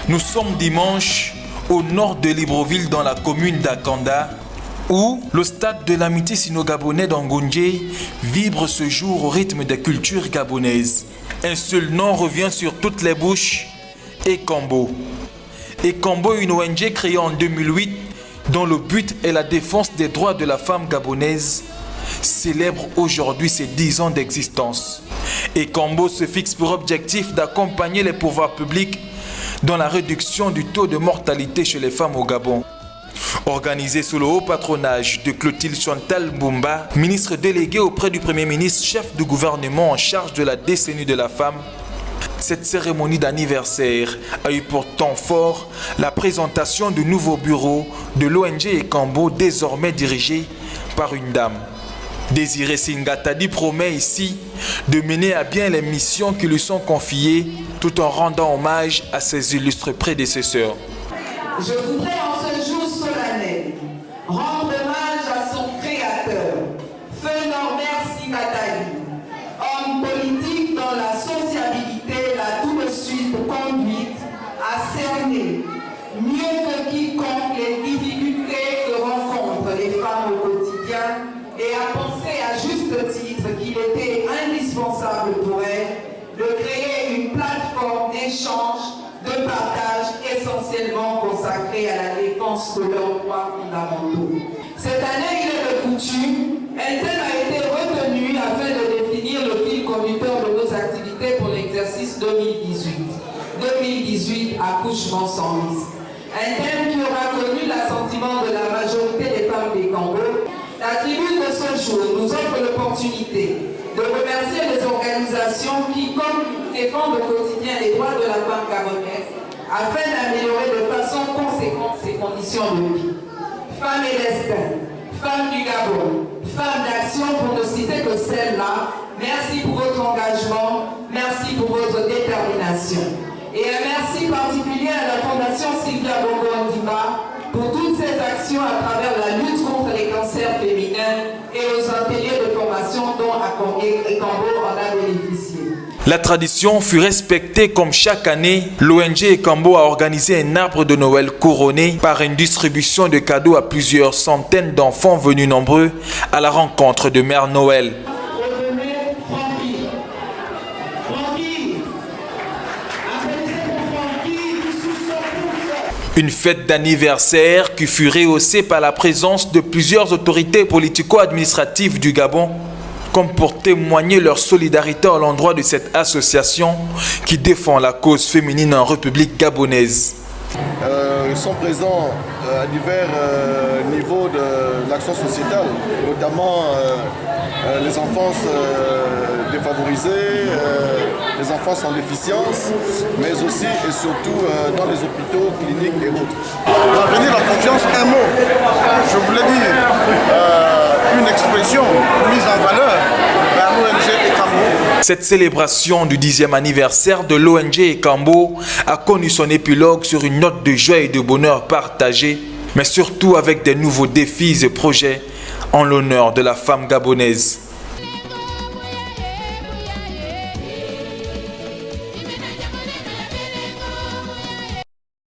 Nous sommes dimanche au nord de Libreville dans la commune d'Akanda où le stade de l'amitié sino-gabonais d'Angonje vibre ce jour au rythme des cultures gabonaises. Un seul nom revient sur toutes les bouches, Ekambo. Ekambo est une ONG créée en 2008 dont le but est la défense des droits de la femme gabonaise, célèbre aujourd'hui ses 10 ans d'existence. Ekambo se fixe pour objectif d'accompagner les pouvoirs publics dans la réduction du taux de mortalité chez les femmes au Gabon. Organisé sous le haut patronage de Clotilde Chantal Mbumba, ministre délégué auprès du Premier ministre, chef du gouvernement en charge de la décennie de la femme, cette cérémonie d'anniversaire a eu pour temps fort la présentation du nouveau bureau de l'ONG Ekambo, désormais dirigé par une dame. Désiré Singatadi promet ici de mener à bien les missions qui lui sont confiées tout en rendant hommage à ses illustres prédécesseurs. Je voudrais en ce jour solennel rendre hommage à son créateur, Feu Norbert Singatadi, homme politique dont la sociabilité l'a tout de suite conduite à cerner mieux que quiconque les difficultés que rencontrent les femmes au quotidien et à penser à juste titre qu'il était indispensable pour elle de créer une plateforme d'échange, de partage essentiellement consacrée à la défense de leurs droits fondamentaux. Cette année, il est de coutume, un thème a été retenu afin de définir le fil conducteur de nos activités pour l'exercice 2018. 2018, accouchement sans risque. Un thème qui aura connu l'assentiment de la majorité des femmes des Congo. La tribune de ce jour nous offre l'opportunité de remercier les organisations qui, comme défendent au quotidien les droits de la femme gabonaise, afin d'améliorer de façon conséquente ses conditions de vie. Femmes et destin, femmes du Gabon, femmes d'action pour ne citer que celles-là, merci pour votre engagement, merci pour votre détermination. Et un merci particulier à la Fondation Sylvia Bongo Ondimba pour toutes ces actions à travers la lutte contre les cancers féminins et aux ateliers de formation dont Ekambo en a bénéficié. La tradition fut respectée comme chaque année. L'ONG Ekambo a organisé un arbre de Noël couronné par une distribution de cadeaux à plusieurs centaines d'enfants venus nombreux à la rencontre de Mère Noël. Une fête d'anniversaire qui fut rehaussée par la présence de plusieurs autorités politico-administratives du Gabon, comme pour témoigner leur solidarité à l'endroit de cette association qui défend la cause féminine en République gabonaise. Ils sont présents à divers niveaux de l'action sociétale, notamment les enfances défavorisées, les enfants sans déficience, mais aussi et surtout dans les hôpitaux, cliniques et autres. L'avenir, la confiance, un mot. Je voulais dire une expression mise en valeur par l'ONG Ekambo. Cette célébration du 10e anniversaire de l'ONG Ekambo a connu son épilogue sur une note de joie et de bonheur partagée, mais surtout avec des nouveaux défis et projets en l'honneur de la femme gabonaise.